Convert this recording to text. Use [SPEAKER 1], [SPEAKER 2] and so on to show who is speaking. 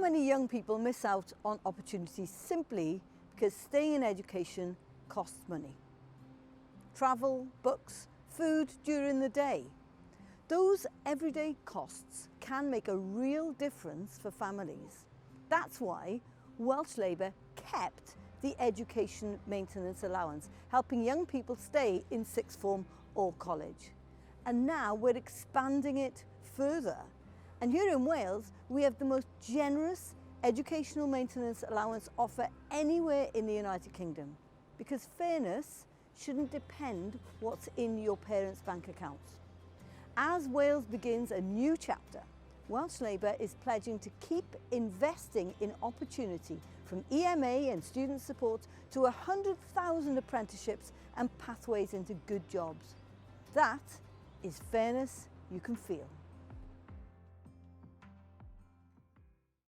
[SPEAKER 1] many young people miss out on opportunities simply because staying in education costs money. Travel, books, food during the day. Those everyday costs can make a real difference for families. That's why Welsh Labour kept the Education Maintenance Allowance, helping young people stay in sixth form or college. And now we're expanding it further. And here in Wales, we have the most generous educational maintenance allowance offer anywhere in the United Kingdom, because fairness shouldn't depend what's in your parents' bank accounts. As Wales begins a new chapter, Welsh Labour is pledging to keep investing in opportunity, from EMA and student support to 100,000 apprenticeships and pathways into good jobs. That is fairness you can feel.